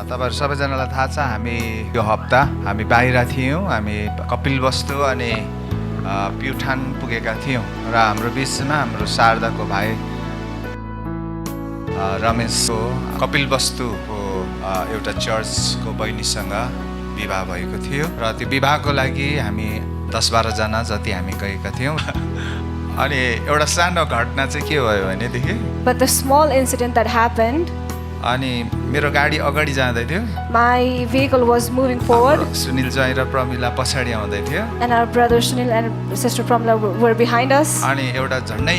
तपाईहरु सबैजनालाई थाहा छ हामी यो हप्ता हामी बाहिर थियौं हामी कपिलवस्तु अनि प्युठान पुगेका थियौं र हाम्रो बीचमा हाम्रो शारदाको भाइ रमेशको कपिलवस्तुको एउटा चर्चको बहिनीसँग विवाह भएको थियो र त्यो विवाहको लागि हामी 10-12 जना जति हामी गएका थियौं अनि एउटा सानो घटना चाहिँ के भयो भनेदेखि But the small incident that happened, अनि मेरो गाडी अगाडि जाँदै थियो my vehicle was moving forward Sunil जय र प्रमिला पछाडी आउँदै थियो and our brother Sunil and sister Pramila were behind us. अनि एउटा झन्डै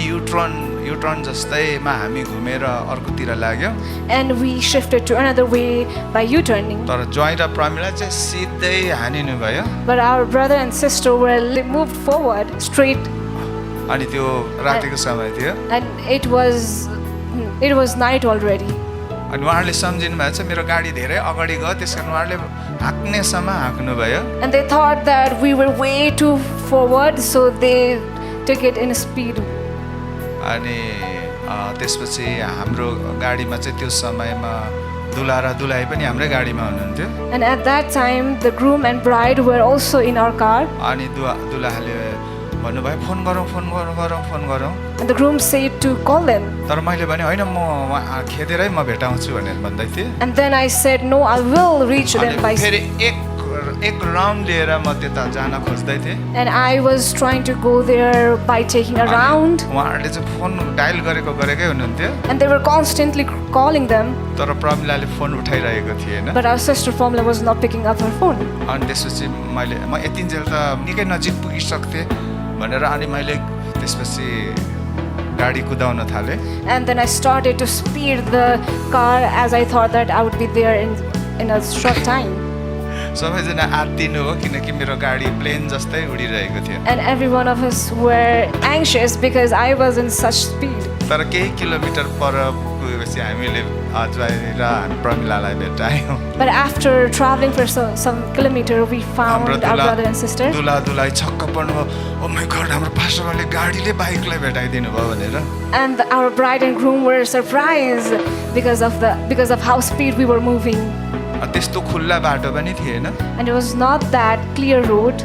युटर्न जस्तैमा हामी घुमेर अर्कोतिर लाग्यो And we shifted to another way by U-turning. तर जय र प्रमिला चाहिँ सिधै हानिनु भयो But our brother and sister were moved forward straight, अनि त्यो रातिको समय थियो and it was night already. अनि उहाँहरूले सम्झिनु भएको छ मेरो गाडी धेरै अगाडि गयो त्यसकारण उहाँहरूले हाँक्नेसम्म हाँक्नु भयो And they thought that we were way too forward, so they took it in speed. अनि त्यसपछि हाम्रो गाडीमा चाहिँ त्यो समयमा दुला र दुलाही पनि हाम्रै गाडीमा हुनुहुन्थ्यो And at that time, the groom and bride were also in our car. अनि दुलाहाले भन्नुभयो फोन गरौँ And the groom said to call them. तर मैले भने होइन म खेदेरै म भेटाउँछु भनेर भन्दै थिएँ And then I said, no, I will reach them अनि by... फेरि एक राउन्ड लिएर म त्यता जान खोज्दै थिएँ And I was trying to go there by taking a round. उहाँहरूले चाहिँ फोन डायल गरेकै हुनुहुन्थ्यो And they were constantly calling them. तर प्रमिलाले फोन उठाइरहेको थिएन But our sister Pramila was not picking up her phone. अनि त्यसपछि म यतिन्जेल त निकै नजिक पुगिसक्थेँ भनेर अनि मैले त्यसपछि गाडी कुदाउन थालेँ And then I started to speed the car as I thought that I would be there in a short time. सबैजना आत्तिनु हो किनकि मेरो गाडी प्लेन जस्तै उडिरहेको थियो And every one of us were anxious because I was in such speed. तर केही किलोमिटर पर पुगेपछि हामीले अजय र हामी प्रमिलालाई भेटायौँ But after traveling for some kilometer, we found हाम्रो our brother and sister. दुलाही छक्क पर्नुभयो ओ माय गॉड हाम्रो पास्टरले गाडीले बाइकलाई भेटाइदिनु भयो भनेर And our bride and groom were surprised because of how speed we were moving. त्यस्तो खुल्ला बाटो पनि थिएन And it was not that clear road.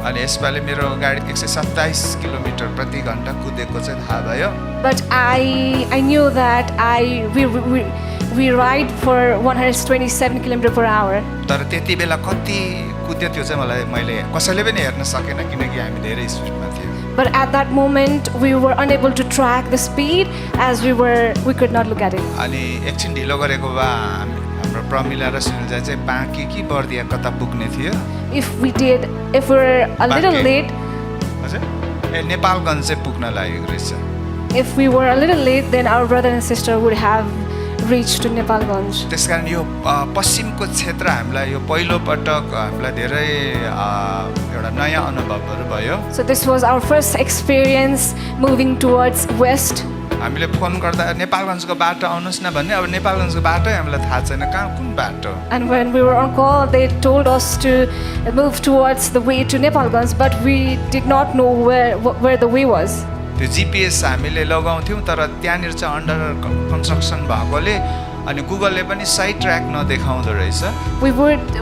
अनि यसपालि मेरो गाडी 127 किलोमिटर प्रति घण्टा कुदेको चाहिँ थाहा भयो But I knew that we ride for 127 km/h. तर त्यति बेला कति कुद्यो त्यो चाहिँ मैले कसैले पनि हेर्न सकेन किनकि हामी धेरै स्पिडमा थियौँ But at that moment, we were unable to track the speed as we could not look at it. अनि एकछिन ढिलो गरेको भए हाम्रो प्रमिला र सुनिल चाहिँ बाँकी कि बर्दिया कता पुग्ने थियो If we were a little late, हजुर नेपालगञ्ज चाहिँ पुग्न लागेको रहेछ if we were a little late, then our brother and sister would have reached to Nepalganj. त्यसकारण यो पश्चिमको क्षेत्र हामीलाई यो पहिलो पटक हामीलाई धेरै एउटा नयाँ अनुभवहरू भयो So this was our first experience moving towards west. हामीले फोन गर्दा नेपालगञ्जको बाटो आउनुहोस् न भन्ने अब नेपालगञ्जको बाटो हामीलाई थाहा छैन कहाँ कुन बाटो And when we were on call, they told us to move towards the way to Nepalganj, but we did not know where the way was. त्यो जिपिएस हामीले लगाउँथ्यौँ तर त्यहाँनिर चाहिँ अन्डर कन्स्ट्रक्सन भएकोले अनि गुगलले पनि सही ट्र्याक नदेखाउँदो रहेछ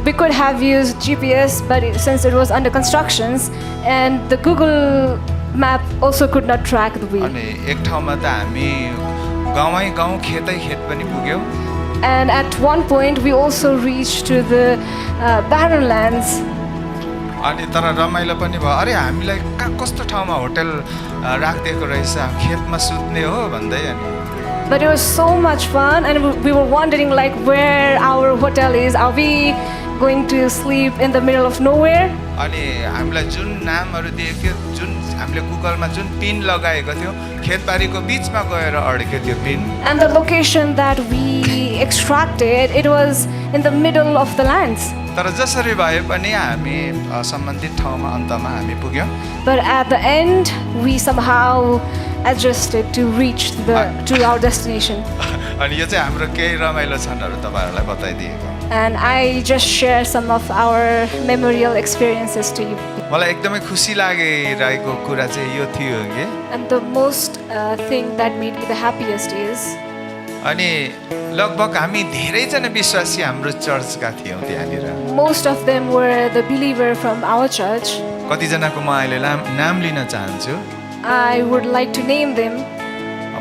We could have used GPS, but since it was under constructions, and the Google map also could not track the way. अनि एक ठाउँमा त हामी गाउँ खेतै खेत पनि पुग्यौँ And at one point, we also reached to the barren lands. अनि तर रमाइलो पनि भयो अरे हामीलाई कस्तो ठाउँमा होटल राखिदिएको रहेछ खेतमा सुत्ने हो भन्दै अनि But it was so much fun, and we were wondering like where our hotel is. Are we going to sleep in the middle of nowhere? अनि हामीलाई जुन नामहरू दिएको थियो जुन हामीले गुगलमा जुन पिन लगाएको थियो खेतबारीको बिचमा गएर अड्क्यो त्यो pin And the location that we extracted, it was in the middle of the lands. तर जसरी भए पनि हामी सम्बन्धित ठाउँमा अन्तमा हामी पुग्यौँ But at the end, we somehow adjusted to reach to our destination. अनि यो चाहिँ हाम्रो केही रमाइलो क्षणहरू तपाईँहरूलाई बताइदिएको And I just share some of our memorial experiences to you. मलाई एकदमै खुसी लागिरहेको कुरा चाहिँ यो थियो कि And the most thing that made me the happiest is अनि लगभग हामी धेरैजना विश्वासी हाम्रो चर्चका थियौँ त्यहाँनिर। Most of them were the believer from our church. कतिजनाको म अहिले नाम लिन चाहन्छु। I would like to name them.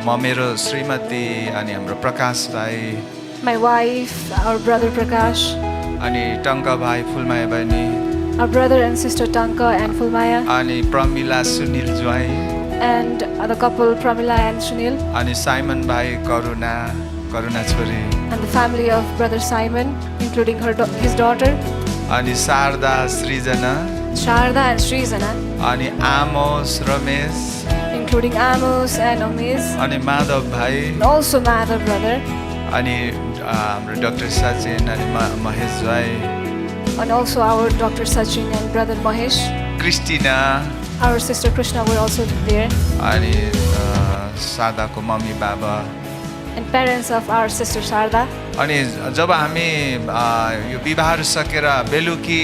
म मेरो श्रीमती अनि हाम्रो प्रकाश भाइ My wife, our brother Prakash, अनि टङ्का भाइ, फुलमाया बहिनी, our brother and sister Tanka and Fulmaya, अनि प्रमिला सुनिल ज्वाइँ, and the couple Pramila and Sunil, अनि साइमन भाइ, करुणा छोरी, and the family of brother Simon, including his daughter, अनि शारदा, सृजना, Sharda and Srizana, अनि आमोस, Ramesh, including Amos and Omiz, अनि माधव भाइ, and also Madhav brother, अनि हाम्रो डाक्टर सचिन, अनि महेश ज्वाइँ, and also our Dr. Sachin and brother Mahesh. Christina, Our sister Krishna were also there, अनि सादाको mummy बाबा। and parents of our sister Sharda. अनि जब हामी यो विवाहहरू सकेर बेलुकी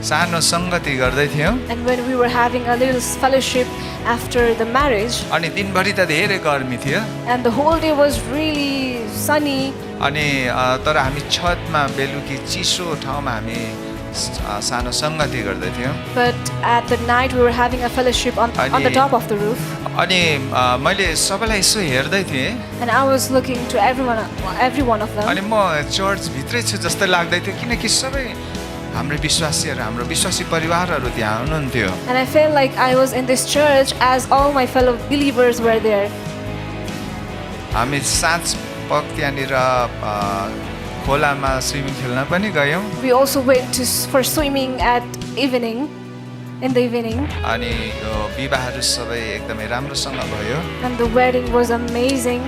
सानो सङ्गति गर्दै थियौँ, And when we were having a little fellowship after the marriage, अनि दिनभरि त धेरै गर्मी थियो, and the whole day was really sunny, अनि तर हामी छतमा बेलुकी चिसो ठाउँमा हामी सानो सङ्गति गर्दै थियौँ। but at the night we were having a fellowship on the top of the roof, अनि मैले सबैलाई यसो हेर्दै थिएँ, and I was looking to every one of them, अनि म चर्चभित्रै छु जस्तो लाग्दै थियो, किनकि सबै हाम्रो विश्वासीहरू, हाम्रो विश्वासी परिवारहरू त्यहाँ हुनुहुन्थ्यो। and I felt like I was in this church as all my fellow believers were there. हामी साँझ पख त्यहाँनिर खोलामा स्विमिङ खेल्न पनि गयौँ, We also went for swimming at evening, in the evening, अनि यो विवाहहरू सबै एकदमै राम्रोसँग भयो। and the wedding was amazing.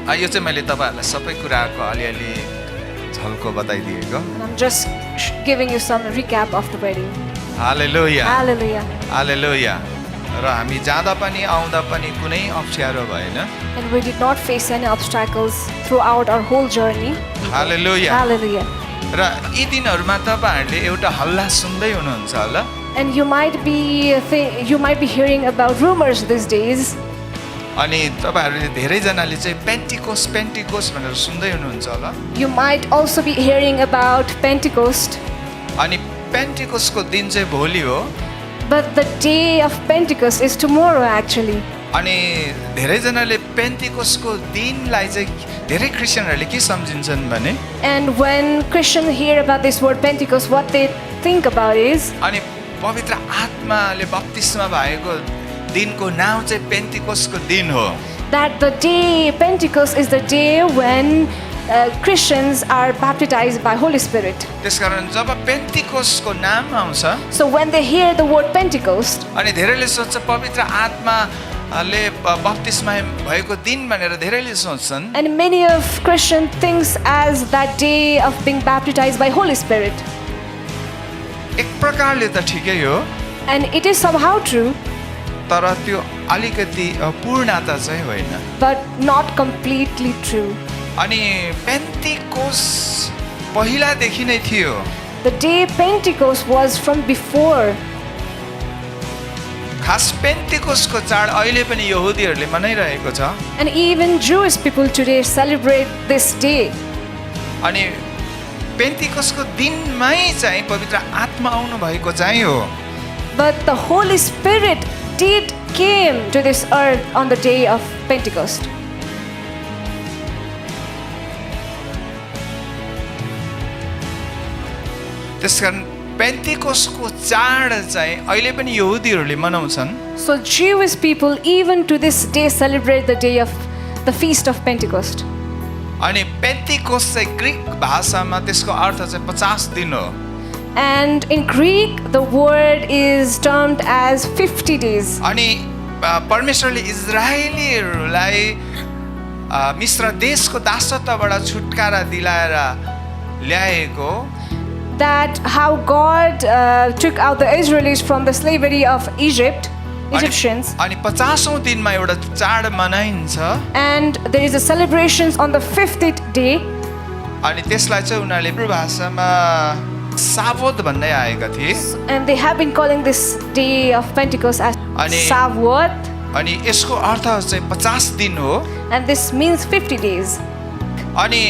यो चाहिँ मैले तपाईँहरूलाई सबै कुराको अलिअलि झल्को बताइदिएको। And I'm just giving you some recap of the wedding. Hallelujah, Hallelujah. हालेलुया। र हामी जाँदा पनि आउँदा पनि कुनै अप्ठ्यारो भएन। And we did not face any obstacles throughout our whole journey. Hallelujah. Hallelujah. र यी दिनहरूमा तपाईँहरूले एउटा हल्ला सुन्दै हुनुहुन्छ होला, And you might be hearing about rumors these days. अनि तपाईँहरूले धेरैजनाले चाहिँ पेन्टिकोस भनेर सुन्दै हुनुहुन्छ होला। You might also be hearing about Pentecost. अनि पेन्टिकोसको दिन चाहिँ भोलि हो, But the day of Pentecost is tomorrow actually. अनि धेरैजनाले पेन्टिकोसको दिनलाई चाहिँ धेरै क्रिस्चियनहरूले के सम्झिन्छन् भने, And when Christians hear about this word Pentecost, what they think about is अनि पवित्र आत्माले बप्तिस्मा भएको दिनको नाम चाहिँ पेन्टिकोसको दिन हो। that the day Pentecost is the day when Christians are baptized by Holy Spirit. त्यसकारण जब पेन्टिकोसको नाम आउँछ, So when they hear the word Pentecost, अनि धेरैले सोच्छ पवित्र आत्माले बप्तिस्मा भएको दिन भनेर धेरैले सोच्छन्, and many of Christian thinks as that day of being baptized by Holy Spirit. एक प्रकारले त ठिकै हो, And it is somehow true, तर त्यो अलिकति पूर्णता चाहिँ होइन। but not completely true. अनि पेन्टिकोस पहिलादेखि नै थियो। The day Pentecost was from before. खास पेन्टिकोसको चाड अहिले पनि यहुदीहरूले मनाइरहेको छ। And even Jewish people today celebrate this day. अनि पेन्टिकोसको दिनमै चाहिँ पवित्र आत्मा आउनु भएको चाहिँ हो। But the Holy Spirit did came to this earth on the day of Pentecost. त्यसकारण पेन्टिकोसको चाड चाहिँ अहिले पनि यहुदीहरूले मनाउँछन्। So Jewish people even to this day celebrate the day of the feast of Pentecost. अनि पेन्टिकोस चाहिँ ग्रिक भाषामा त्यसको अर्थ चाहिँ 50 दिन हो। And in Greek the word is termed as 50 days. अनि परमेश्वरले इजरायलीहरूलाई मिस्र देशको दासत्वबाट छुटकारा दिलाएर ल्याएको, That how God took out the Israelites from the slavery of Egyptians. अनि 50औं दिनमा एउटा चाड मनाइन्छ, And there is a celebrations on the 50th day. अनि त्यसलाई चाहिँ उनीहरूले हिब्रू भाषामा साबोत भन्दै आएका थिए। And they have been calling this day of Pentecost as Shavuot. अनि यसको अर्थ चाहिँ 50 दिन हो। And this means 50 days. अनि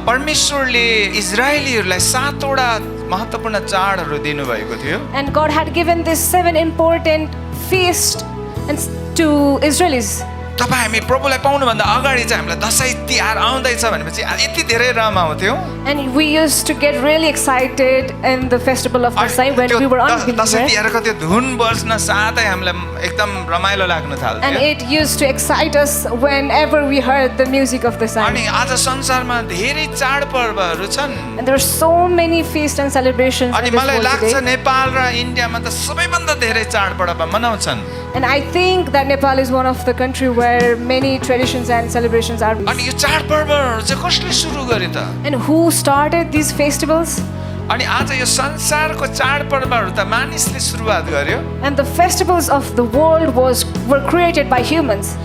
परमेश्वरले इजरायलीहरूलाई 7 वटा महत्त्वपूर्ण चाडहरू दिनुभएको थियो And God had given these 7 important feasts to Israelis. तपाईँ हामी प्रभुलाई पाउनुभन्दा अगाडि चाहिँ हामीलाई दसैँ तिहार आउँदैछ भनेपछि यति धेरै रमाउँथ्यौँ And we used to get really excited in the festival of Dasai when we were Dashain unbelievers. तिहारको त्यो धुन बज्न साथै हामीलाई एकदम रमाइलो लाग्न And थाल्थ्यो it used to excite us whenever we heard the music of the sun. अनि आज संसारमा धेरै चाडपर्वहरू छन् And there are so many feasts and celebrations अनि in this मलाई world लाग्छ today. नेपाल र इन्डियामा त सबैभन्दा धेरै चाडपर्व मनाउँछन् And I think that Nepal is one of the country where many traditions and celebrations are. अनि यो चाडपर्वहरू चाहिँ कसले सुरु गरे त And who started these festivals? अनि आज यो संसारको चाडपर्वहरू त मानिसले सुरुवात गर्यो And the festivals of the world were created by humans.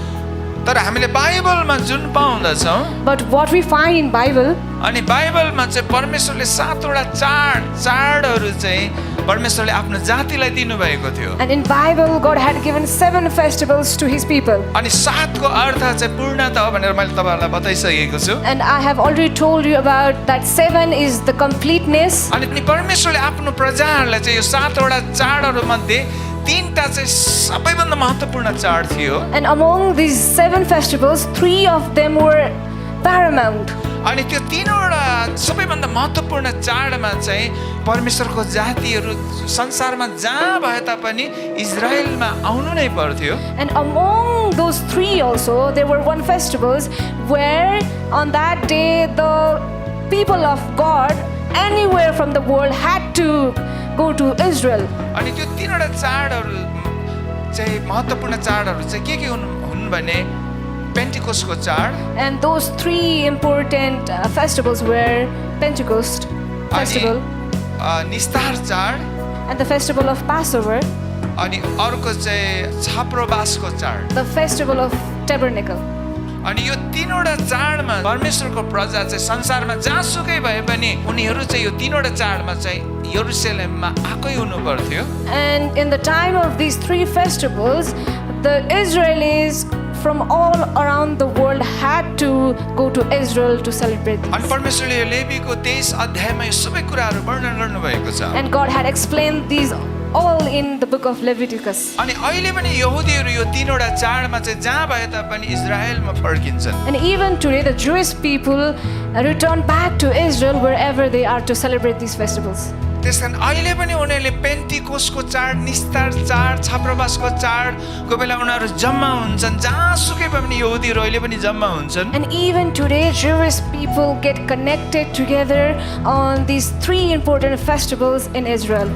तर हामीले बाइबलमा जुन पाउँदछौँ But what we find in Bible, अनि बाइबलमा चाहिँ परमेश्वरले 7 वटा चाडहरू चाहिँ परमेश्वरले आफ्नो जातिलाई दिनुभएको थियो and in Bible God had given 7 festivals to his people. अनि 7 को अर्थ चाहिँ पूर्णता हो भनेर मैले तपाईहरुलाई बताइसकेको छु And I have already told you about that 7 is the completeness. अनि परमेश्वरले आफ्नो प्रजाहरूलाई चाहिँ यो 7 वटा चाडहरू मध्ये 3टा चाहिँ सबैभन्दा महत्त्वपूर्ण चाड थियो And among these 7 festivals, 3 of them were paramount. अनि त्यो 3 वटा सबैभन्दा महत्त्वपूर्ण चाडमा चाहिँ परमेश्वरको जातिहरू संसारमा जहाँ भए तापनि इजरायलमा आउनु नै पर्थ्यो And among those 3 also, there were 1 festivals where on that day the people of God anywhere from the world had to go to Israel. अनि त्यो 3 वटा चाडहरू चाहिँ महत्त्वपूर्ण चाडहरू चाहिँ के हुन् भने पेन्टिकोस्टको चाड And those 3 important festivals were Pentecost festival निस्तार चाड and the festival of Passover, अनि अर्को चाहिँ छाप्रोबासको चाड the festival of Tabernacle. अनि यो 3 वटा चाडमा परमेश्वरको प्रजा चाहिँ संसारमा जहाँसुकै भए पनि उनीहरू चाहिँ यो 3 वटा चाडमा चाहिँ यरुशलेममा आकै हुनु पर्थ्यो And in the time of these 3 festivals, the Israelis from all around the world had to go to Israel to celebrate अनि these. परमेश्वरले लेवीको 23 अध्यायमा यो सबै कुराहरू वर्णन गर्नुभएको छ And God had explained these all in the book of Leviticus. अनि अहिले पनि यहुदीहरू यो 3 वटा चाडमा चाहिँ जहाँ भए तापनि इजरायलमा फर्किन्छन् And even today, the Jewish people return back to Israel wherever they are to celebrate these festivals. त्यसकारण अहिले पनि उनीहरूले पेन्टिकोस्टको चाड निस्तार चाड छाप्रोबासको चाड कोही बेला उनीहरू जम्मा हुन्छन् जहाँसुकै भए पनि यहुदीहरू अहिले पनि जम्मा हुन्छन् And even today, Jewish people get connected together on these 3 important festivals in Israel.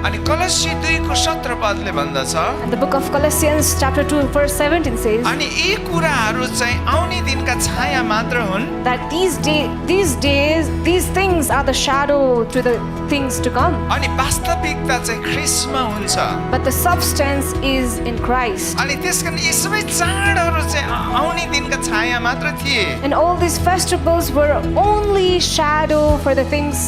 अनि कलसी 2 को 17 पदले भन्दछ And the book of Colossians chapter 2 verse 17 says अनि यी कुराहरू चाहिँ आउने दिनका छाया मात्र हुन् that these things are the shadow to the things to come. अनि वास्तविकता चाहिँ ख्रीष्टमा हुन्छ But the substance is in Christ. अनि त्यसकारण यी सबै चाडहरू चाहिँ आउने दिनका छाया मात्र थिए And all these festivals were only shadow for the things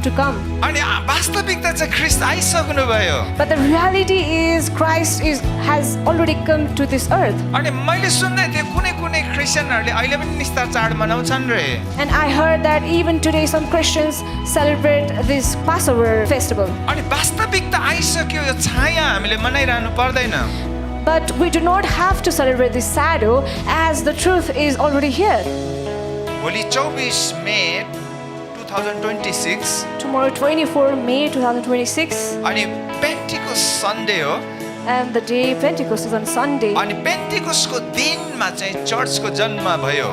to come. अनि वास्तविकता चाहिँ ख्रीष्ट आइसक्नु भयो But the reality is Christ has already come to this earth. अनि मैले सुन्दै थिएँ कुनै क्रिस्चियनहरूले अहिले पनि निस्तार चाड मनाउँछन् रे And I heard that even today some Christians celebrate this Passover festival. अनि वास्तविकता आइसक्यो यो छाया हामीले मनाइरहनु पर्दैन But we do not have to celebrate this shadow as the truth is already here. भोलि 24 मे 2026 Tomorrow 24 May 2026 अनि पेन्टिकोस्ट सन्डे हो and the day Pentecost is on Sunday. अनि पेन्टिकोस्टको दिनमा चाहिँ चर्चको जन्म भयो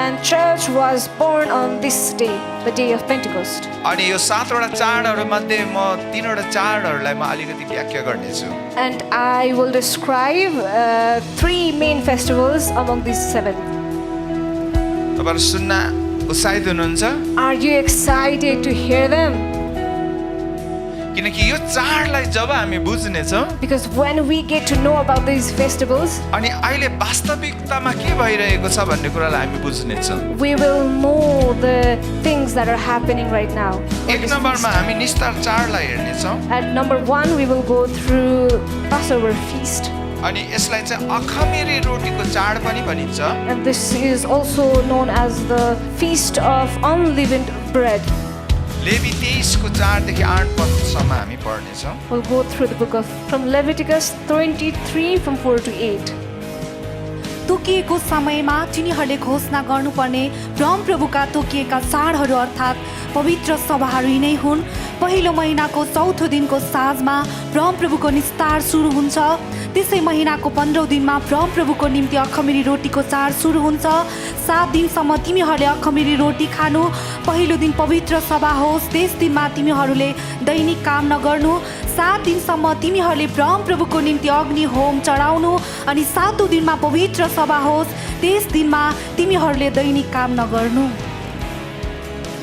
And church was born on this day, the day of Pentecost. अनि यो 7 वटा चाडहरू मध्ये म 3 वटा चाडहरूलाई म अलिकति व्याख्या गर्नेछु And I will describe 3 main festivals among these 7. तपाईहरु सुन्न उत्साहित हुनुहुन्छ Are you excited to hear them? किनकि यो चाडलाई जब हामी बुझ्नेछौँ Because when we get to know about these festivals, अनि अहिले वास्तविकतामा के भइरहेको छ भन्ने कुरालाई हामी बुझ्नेछौँ we will know the things that are happening right now. on एक this नम्बरमा feast. हामी निस्तार चाडलाई हेर्नेछौँ At number 1, we will go through Passover feast. अनि यसलाई चाहिँ अखमिरी रोटीको चाड पनि भनिन्छ। And this is also known as the Feast of Unleavened Bread. लेवी 23 को 4 देखि 8 पदसम्म हामी पढ्नेछौँ। We'll go through the book of from Leviticus 23 from 4 to 8. तोकिएको समयमा तिनीहरूले घोषणा गर्नुपर्ने परमप्रभुका तोकिएका चाडहरू अर्थात् पवित्र सभाहरू यिनै हुन्। पहिलो महिनाको चौथो दिनको साँझमा परमप्रभुको निस्तार सुरु हुन्छ। त्यसै महिनाको 15औं दिनमा परमप्रभुको निम्ति अखमिरी रोटीको चाड सुरु हुन्छ। 7 दिनसम्म तिमीहरूले अखमिरी रोटी खानु। पहिलो दिन पवित्र सभा होस्, त्यस दिनमा तिमीहरूले दैनिक काम नगर्नु। 7 दिनसम्म तिमीहरूले परमप्रभुको निम्ति अग्नि होम चढाउनु अनि 7औं दिनमा पवित्र सभा होस्, त्यस दिनमा तिमीहरूले दैनिक काम नगर्नु।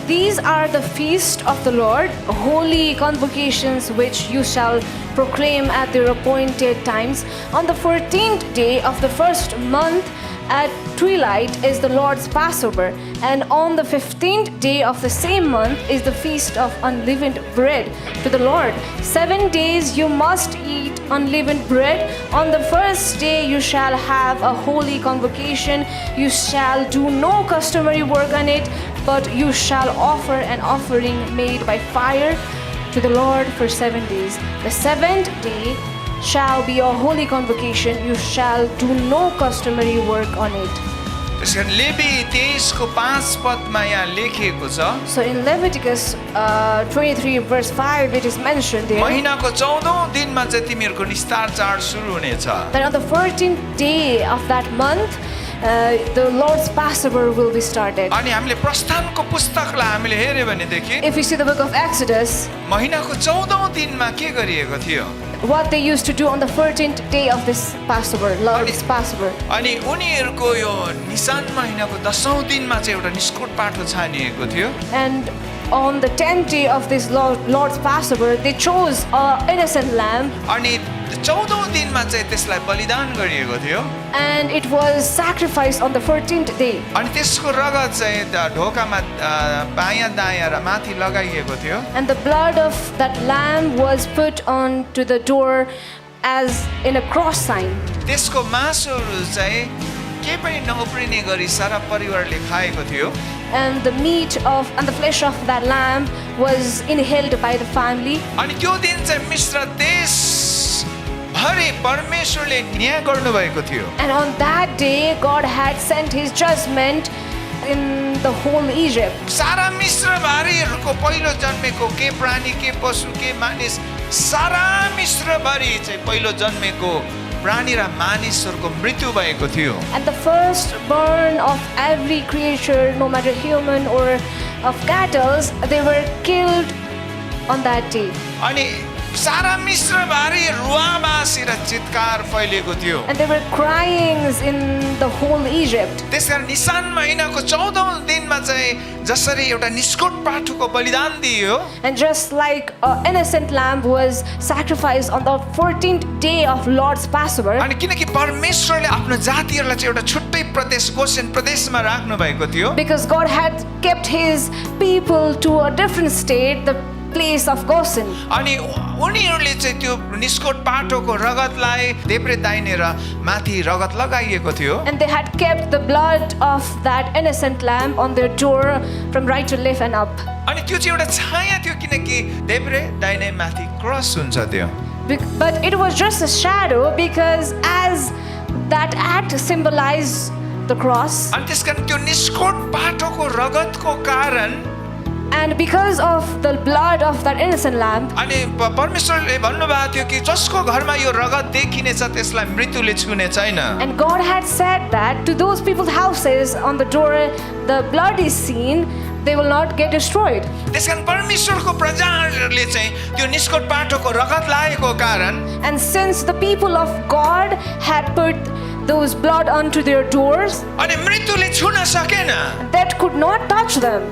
These are the feast of the Lord, holy convocations which you shall proclaim at their appointed times. On the 14th day of the first month at twilight is the Lord's Passover, and on the 15th day of the same month is the feast of unleavened bread to the Lord. 7 days you must eat unleavened bread. On the first day you shall have a holy convocation. You shall do no customary work on it, but you shall offer an offering made by fire to the Lord for 7 days. The 7th day shall be a holy convocation. You shall do no customary work on it. त्यसकारण levy 23 को 5 पदमा यहाँ लेखिएको छ। So in Leviticus 23 verse 5 it is mentioned there महिनाको 14औं दिनमा चाहिँ तिमीहरूको निस्तार चाड सुरु हुनेछ। that on the 14th day of that month the Lord's Passover will be started. अनि हामीले प्रस्थानको पुस्तकलाई हामीले हेर्यो भनेदेखि If you see the book of Exodus, महिनाको 14औं दिनमा के गरिएको थियो? what they used to do on the 14th day of this Passover, Lord's Passover. अनि उनीहरूको यो निसान महिनाको 10औं दिनमा चाहिँ एउटा निस्कोट पाठो छानिएको थियो। And on the 10th day of this Lord's Passover, they chose an innocent lamb, अनि 14औं दिनमा चाहिँ त्यसलाई बलिदान गरिएको थियो। and it was sacrificed on the 14th day. अनि त्यसको रगत चाहिँ ढोकामा बायाँ दायाँ र माथि लगाइएको थियो। And the blood of that lamb was put on to the door as in a cross sign. त्यसको मासुहरू चाहिँ के पनि नउप्रिने गरी सारा परिवारले खाएको थियो। And the meat of and the flesh of that lamb was inhaled by the family. अनि त्यो दिन चाहिँ मिस्र देश भरि परमेश्वरले न्याय गर्नुभएको थियो। And on that day God had sent his judgment in the whole Egypt. सारा मिस्र भरिहरूको पहिलो जन्मेको के प्राणी के पशु के मानिस सारा मिस्र भरि चाहिँ पहिलो जन्मेको प्राणी र मानिसहरूको मृत्यु भएको थियो। And the firstborn of every creature, no matter human or of cattle, they were killed on that day. अनि सारा मिस्र भरि रुवाबासी र चित्कार फैलिएको थियो। And there were cryings in the whole Egypt. त्यसकारण निसान महिनाको 14औं दिनमा चाहिँ जसरी एउटा निस्कोट पाठोको बलिदान दियो, And just like an innocent lamb was sacrificed on the 14th day of Lord's Passover, अनि किनकि परमेश्वरले आफ्नो जातिहरूलाई चाहिँ एउटा छुट्टै प्रदेश गोसेन प्रदेशमा राख्नु भएको थियो, because God had kept his people to a different state, the place of Goshen. अनि उनीहरूले चाहिँ त्यो निस्कोट पाठोको रगतलाई देब्रे दाहिने र माथि रगत लगाइएको थियो। And they had kept the blood of that innocent lamb on their door from right to left and up. अनि त्यो चाहिँ एउटा छाया थियो किनकि देब्रे दाहिने माथि क्रस हुन्छ त्यो। But it was just a shadow because as that act symbolized the cross, अनि त्यसकारण त्यो निस्कोट पाठोको रगतको कारण and because of the blood of that innocent lamb, अनि परमेश्वरले भन्नुभएको थियो कि जसको घरमा यो रगत देखिनेछ त्यसलाई मृत्युले छुने छैन। and God had said that to those people's houses on the door the blood is seen, they will not get destroyed. त्यसकारण परमेश्वरको प्रजाहरूले चाहिँ त्यो निस्कोट पाठोको रगत लागेको कारण And since the people of God had put those blood onto their doors, अनि मृत्युले छुन सकेन। that could not touch them.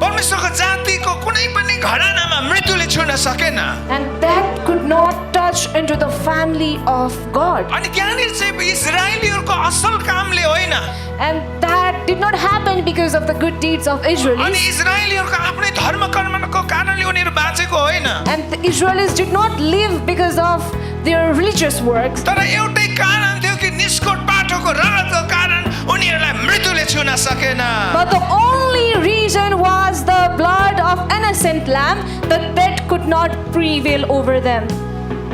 परमेश्वरको जातिको कुनै पनि घरानामा मृत्युले छुन सकेन। And that could not touch into the family of God. अनि त्यहाँनिर चाहिँ इजरायलीहरूको असल कामले होइन, And that did not happen because of the good deeds of अनि Israelis. इजरायलीहरूको आफ्नै धर्म कर्मको कारणले उनीहरू बाँचेको होइन। And the Israelis did not live because of their religious works. तर एउटै कारण थियो कि निस्कोट बाटोको रगतको कारण उनीहरूलाई मृत्युले छुन सकेन। But the only reason was the blood of innocent lamb, that death could not prevail over them.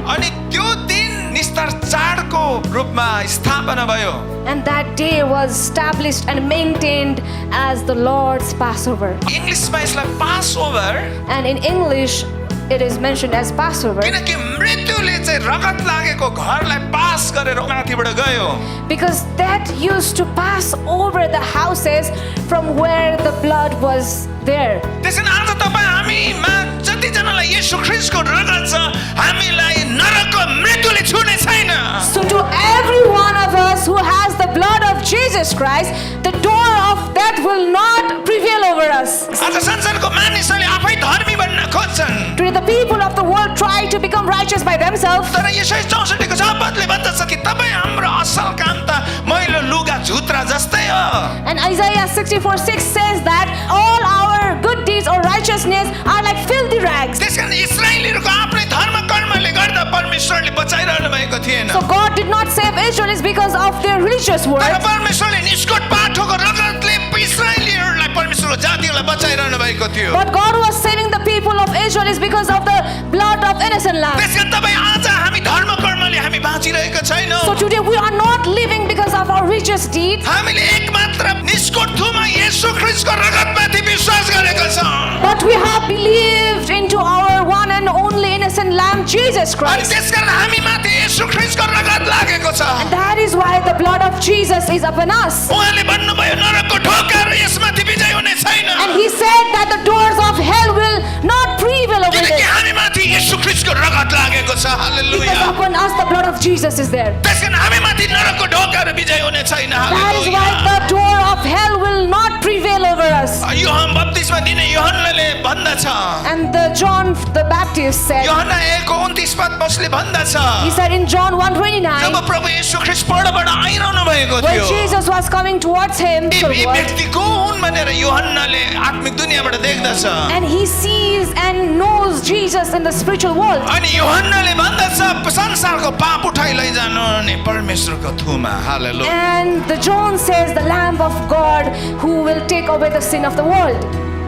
अनि त्यो दिन निस्तर चाडको रूपमा स्थापना भयो। And that day was established and maintained as the Lord's Passover. इङ्ग्लिसमा यसलाई pass over, And in English, it is mentioned as Passover किनकि मृत्युले चाहिँ रगत लागेको घरलाई पास गरेर माथिबाट गयो। because death used to pass over the houses from where the blood was there. त्यसैले आज तपाईँ हामीमा जतिजनालाई येशू ख्रीष्टको रगत छ, हामीलाई नरकको मृत्युले छुने छैन। So to every one of us who has the blood of Jesus Christ, the door of death will not prevail over us. आज संसारको मानिसहरूले आफै धर्मी बन्न खोज्छन्। Today the people of the world try to become righteous by themselves. तर यसै 64 को शपथले भन्दछ कि तपाईँ हाम्रो असल काम त मैलो लुगा झुत्रा जस्तै हो। And Isaiah 64:6 says that all our good deeds or righteousness are like filthy rags. त्यसकारण इस्राएलीहरूको आफ्नै धर्म कर्मले गर्दा परमेश्वरले बचाइरहनु भएको थिएन। So God did not save Israelites because of their religious तर works, परमेश्वरले निस्कोट बाटोको रगतले इस्राएलीहरूलाई परमेश्वरको जातिहरूलाई बचाइरहनु भएको थियो। but God was saving the people of Israelites because of the blood of innocent lambs. त्यसकारण तपाईँ आज हामी धर्म कर्मले हामी बाँचिरहेका छैनौँ। So today we are not living because of our religious deeds, हामीले एकमात्र निस्कोट थुमा येशू ख्रीष्टको रगतमाथि विश्वास गरेका छौँ। but we have believed into our one and only innocent lamb, Jesus अनि Christ. त्यसकारण हामी माथि येशू ख्रीष्टको रगत लागेको छ। And that is why the blood of Jesus is upon us. उहाँले भन्नुभयो नरकको ढोकाहरू यसमाथि विजय हुने छैन। And he said that the doors of hell will not prevail over किनकि this. हामी माथि येशू ख्रीष्टको रगत लागेको छ। Because hallelujah. upon us the blood of Jesus is there. त्यसकारण हामी माथि नरकको ढोकाहरू विजय हुने छैन। That is why hallelujah. the door of hell will not prevail over us. Yohan बप्तिस्मा दिने योहन्नाले भन्दछ, And the John the Baptist said, Yohanna 1:29 पदले भन्दछ, he said in John 1:29, जब प्रभु येशू ख्रीष्ट परबाट आइरहनु भएको when थियो, Jesus was coming towards him, यी the world, व्यक्ति को हुन् भनेर योहन्नाले आत्मिक दुनियाँबाट देख्दछ। and he sees and knows Jesus in the spiritual world. अनि योहन्नाले भन्दछ संसारको पाप उठाइ लैजानु अनि परमेश्वरको थुमा। हालेलुया। And the John says, the Lamb of God who will take away the sin of the world.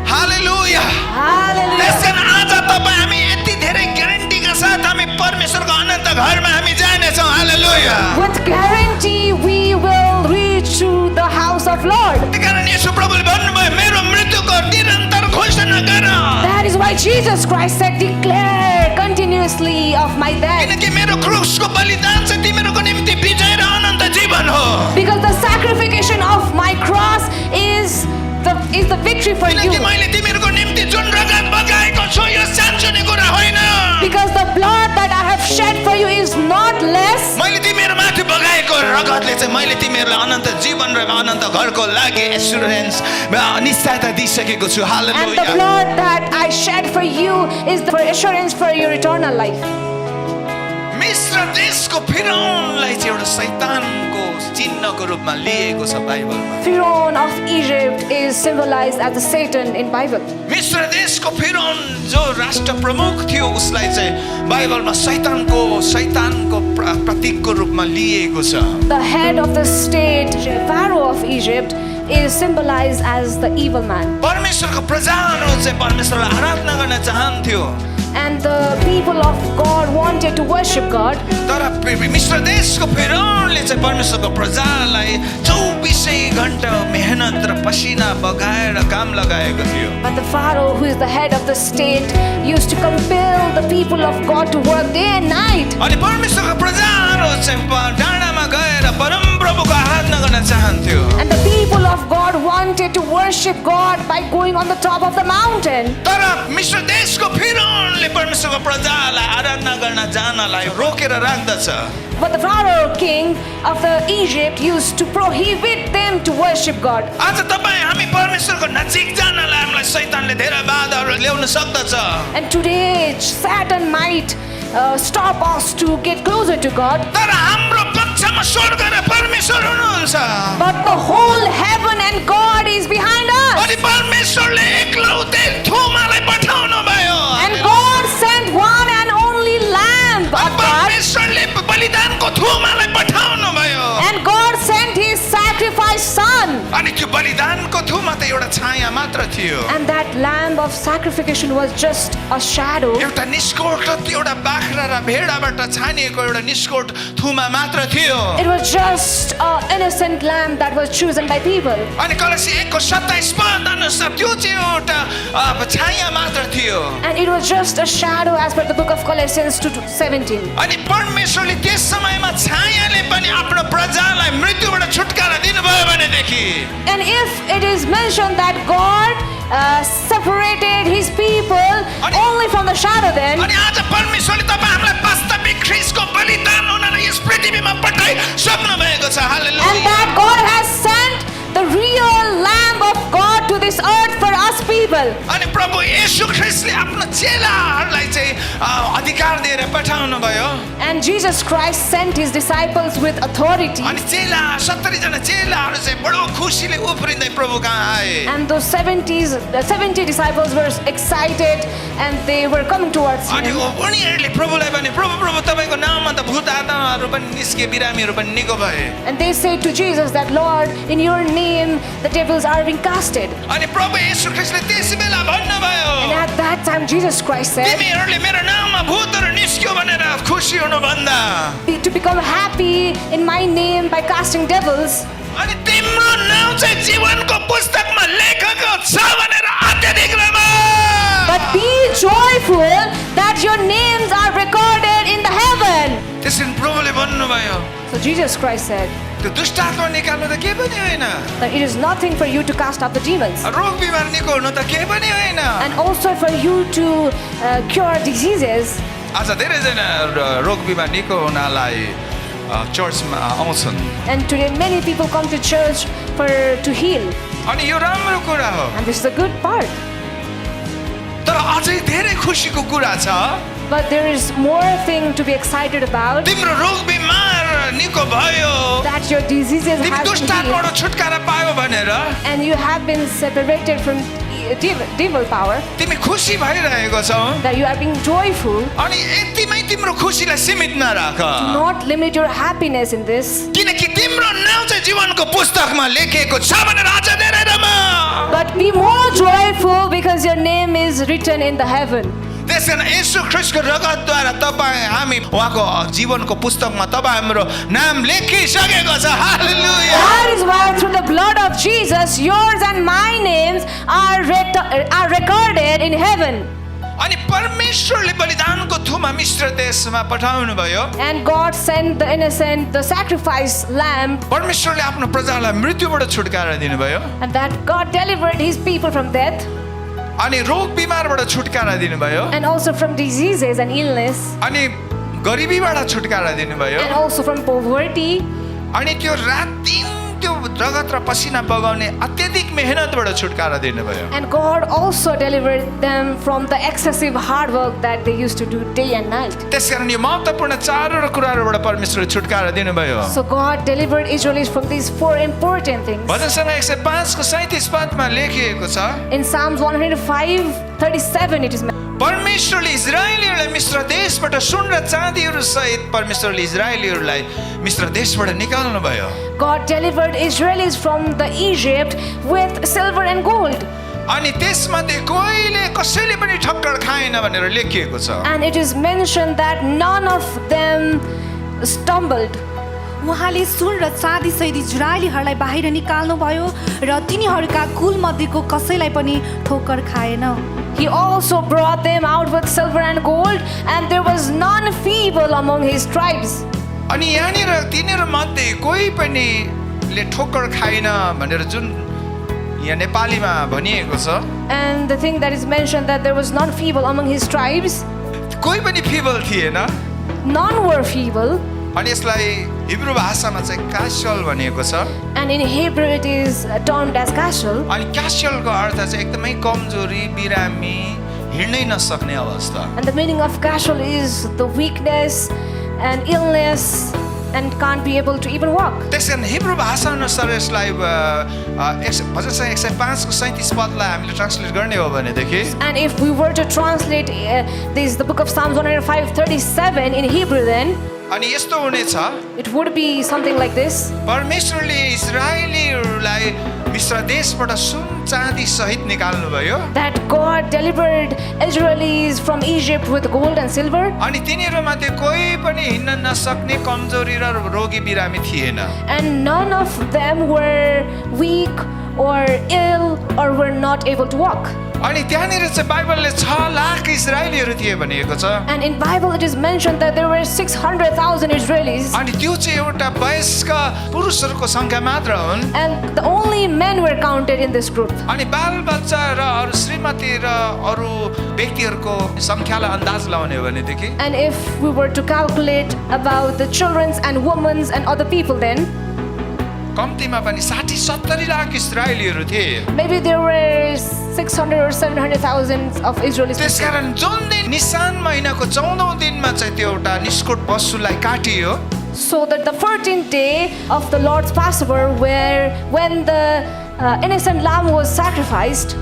Hallelujah. Hallelujah. त्यसकारण आज तपाईँ हामी यति धेरै ग्यारेन्टीका साथ हामी परमेश्वरको अनन्त घरमा हामी जानेछौँ। हालेलुया। With guarantee we will reach to the house of Lord. त्यसकारण येशू प्रभुले भन्नुभयो मेरो मृत्युको निरन्तर घोषणा गर, That is why Jesus Christ said, declare continuously of my death. किनकि मेरो क्रुसको बलिदान चाहिँ तिमीहरूको निम्ति विजय र अनन्त जीवन हो। Because the sacrification of my cross is the victory for you. किनकि मैले तिमीहरूको निम्ति जुन रगत बगाएको छु यो सानसानो कुरा होइन। Because the blood that I have shed for you is not less. मैले तिमीहरू माथि बगाएको रगतले चाहिँ मैले तिमीहरूलाई अनन्त जीवन र अनन्त घरको लागि एस्युरेन्स निश्चयता दिइसकेको छु। And the hallelujah. blood that I shed for you is the assurance for your eternal life. मिस्र देशको फिरौनलाई चाहिँ एउटा शैतानको चिन्हको रूपमा लिएको छ बाइबलमा। Pharaoh of Egypt is symbolized as the Satan in Bible. मिस्र देशको फिरौन जो राष्ट्र प्रमुख थियो उसलाई चाहिँ बाइबलमा शैतानको प्रतीकको रूपमा लिएको छ। The head of the state, Pharaoh of Egypt, is symbolized as the evil man. परमेश्वरको प्रजाहरू चाहिँ परमेश्वरलाई आराधना गर्न चाहन्थ्यो, And the people of God wanted to worship God. तर मिस्र देशको फिरौनले चाहिँ परमेश्वरको प्रजालाई 24 घण्टा मेहनत र पसिना बगाएर काम लगाएको थियो। But the Pharaoh, who is the head of the state, used to compel the people of God to work day and night. अनि परमेश्वरको प्रजाहरू चाहिँ डाँडामा गएर परमप्रभुको आराधना गर्न चाहन्थ्यो। And the people of God wanted to worship God by going on the top of the mountain. तर मिस्र देशको फिरौनले परमेश्वरको प्रजालाई आराधना गर्न जानलाई रोकेर राख्दछ। But the Pharaoh king of the Egypt used to prohibit them to worship God. आज तपाईँ हामी परमेश्वरको नजिक जानलाई हामीलाई शैतानले धेरै बाधाहरू ल्याउन सक्दछ। And today Satan might stop us to get closer to God. तर हाम्रो पक्षमा स्वर्ग र परमेश्वर हुनुहुन्छ। But the whole heaven and God is behind us. अनि परमेश्वरले एकलौटे थुमालाई पठाउनु भयो। And God sent one and only Lamb of God. परमेश्वरले अनि त्यो बलिदानको थुमा त एउटा छाया मात्र थियो And that lamb of sacrification was just a shadow. एउटा निष्कोट एउटा बाख्रा र भेडाबाट छानिएको एउटा निष्कोट थुमा मात्र थियो It was just an innocent lamb that was chosen by people. अनि कलसी 1:27 पद अनुसार त्यो चाहिँ एउटा छाया मात्र थियो And it was just a shadow as per the book of Colossians 2:17. अनि परमेश्वरले त्यस समयमा छायाले पनि आफ्नो प्रजालाई मृत्युबाट छुटकारा दिनुभयो भनेदेखि And if it is mentioned that God separated his people only from the shadow, then अनि आज परमेश्वरले तपाईँ हामीलाई वास्तविक ख्रीष्टको बलिदान हुनलाई यस पृथ्वीमा पठाइ सक्नु भएको छ and hallelujah that God has sent the real Lamb of God to this earth for us people. अनि प्रभु येशू ख्रीष्टले आफ्नो चेलाहरूलाई चाहिँ अधिकार दिएर पठाउनु भयो And Jesus Christ sent his disciples with authority. अनि चेला 70 जना चेलाहरू चाहिँ बडो खुसीले उफ्रिँदै प्रभु कहाँ आए And those 70 disciples were excited and they were coming towards अनि him. उनीहरूले प्रभुलाई भने प्रभु तपाईको नाममा त भूत आत्माहरू पनि निस्के बिरामीहरू पनि निको भए And they said to Jesus that, Lord, in your name the devils are being casted. अनि प्रभु येशू ख्रीष्टले त्यस बेला भन्नुभयो And at that time Jesus Christ said, तिमीहरूले मेरो नाममा भूतहरू निस्क्यो भनेर खुसी हुनुभन्दा to become happy in my name by casting devils, अनि तिम्रो नाम चाहिँ जीवनको पुस्तकमा लेखेको छ भनेर अत्याधिक but be joyful that your names are recorded in the heaven. त्यसरी प्रभुले भन्नुभयो So Jesus Christ said त्यो दुष्ट आत्मा निकाल्नु त केही पनि होइन that it is nothing for you to cast out the demons रोग बिमार निको हुनु त केही पनि होइन and also for you to cure diseases. आज धेरैजना रोग बिमार निको हुनलाई चर्चमा आउँछन् And today many people come to church to heal, अनि यो राम्रो कुरा हो and this is a good part. तर अझै धेरै खुसीको कुरा छ But there is more thing to be excited about, तिम्रो रोग बिमार निको भयो that your diseases तिमी have दुष्ट been healed आत्माबाट छुटकारा पायो भनेर and you have been separated from devil power, तिमी खुसी भइरहेको छौ that you are being joyful. अनि यतिमै तिम्रो खुसीलाई सीमित नराख Do not limit your happiness in this, किनकि तिम्रो नाम चाहिँ जीवनको पुस्तकमा लेखेको छ भनेर आज धेरै Rama but be more joyful because your name is written in the heaven. त्यसकारण येशू ख्रीष्टको रगतद्वारा तपाईँ हामी उहाँको जीवनको पुस्तकमा तपाईँ हाम्रो नाम लेखिसकेको छ हालेलुया That is why through the blood of Jesus, yours and my names are recorded in heaven. अनि परमेश्वरले बलिदानको थुमा मिश्र देशमा पठाउनु भयो And God sent the innocent, the sacrifice lamb, परमेश्वरले आफ्नो प्रजालाई मृत्युबाट छुटकारा दिनुभयो and that God delivered his people from death अनि रोग बिमारबाट छुटकारा दिनुभयो and also from diseases and illness अनि गरिबीबाट छुटकारा दिनुभयो and also from poverty. अनि त्यो रात दिन त्यो रगत र पसिना बगाउने अत्यधिक मेहनतबाट छुटकारा दिनुभयो And God also delivered them from the excessive hard work that they used to do day and night. त्यसकारण यो महत्त्वपूर्ण चारवटा कुराहरूबाट परमेश्वरले छुटकारा दिनुभयो So God delivered Israelites from these four important things. भजन सङ्ग्रह 105 को 37 पदमा लेखिएको छ In Psalms 105:37 it is mentioned. परमेश्वरले इजरायलीहरूलाई मिश्र देशबाट सुन र चाँदीहरू सहित परमेश्वरले इजरायलीहरूलाई मिश्र देशबाट निकाल्नु भयो God delivered Israelis from the Egypt with silver and gold. अनि त्यसमध्ये कोहीले कसैले पनि ठक्कर खाएन भनेर लेखिएको छ And it is mentioned that none of them stumbled. उहाँले सुन र चाँदी सहित इजरायलीहरूलाई बाहिर निकाल्नुभयो र तिनीहरूका कुलमध्येको कसैलाई पनि ठोक्कर खाएन He also brought them out with silver and gold, and there was none feeble among his tribes. अनि यहाँनिर तिनीहरू मध्ये कोही पनि ले ठोक्कर खाएन भनेर जुन यहाँ नेपालीमा भनिएको छ And the thing that is mentioned that there was none feeble among his tribes, कोही पनि फिबल थिएन none were feeble. अनि यसलाई हिब्रू भाषामा चाहिँ कासल भनिएको छ And in Hebrew it is termed as casual. अनि कासलको अर्थ चाहिँ एकदमै कमजोरी बिरामी हिँड्नै नसक्ने अवस्था And the meaning of casual is the weakness and illness and can't be able to even walk. त्यसकारण हिब्रू भाषा अनुसार यसलाई भजन सङ्ग्रह 105 को 37 पदलाई हामीले ट्रान्सलेट गर्ने हो भनेदेखि And if we were to translate the book of Psalms 105:37 in Hebrew, then अनि यस्तो हुनेछ it would be something like this. परमेश्वरले इजरायलीहरूलाई मिस्र देशबाट सुन चाँदी सहित निकाल्नुभयो that God delivered Israelis from Egypt with gold and silver, अनि तिनीहरूमध्ये कोही पनि हिँड्न नसक्ने कमजोरी र रोगी बिरामी थिएन and none of them were weak or ill or were not able to walk. अनि त्यहाँनिर चाहिँ बाइबलले 6 लाख इजरायलीहरू थिए भनिएको छ And in Bible it is mentioned that there were 600,000 Israelis, अनि त्यो चाहिँ एउटा वयस्क पुरुषहरूको संख्या मात्र हुन् and the only men were counted in this group. अनि बालबच्चा र अरू श्रीमती र अरू व्यक्तिहरूको संख्यालाई अन्दाज लगाउने हो भनेदेखि And if we were to calculate about the children's and women's and other people, then कम्तीमा पनि 60-70 लाख इजरायलीहरू थिए maybe there were 600 or 700,000 of Israelis. त्यसकारण जुन दिन निसान महिनाको 14औं दिनमा चाहिँ त्यो एउटा निष्कुट पशुलाई काटियो So that the 14th day of the Lord's Passover, when the innocent lamb was sacrificed,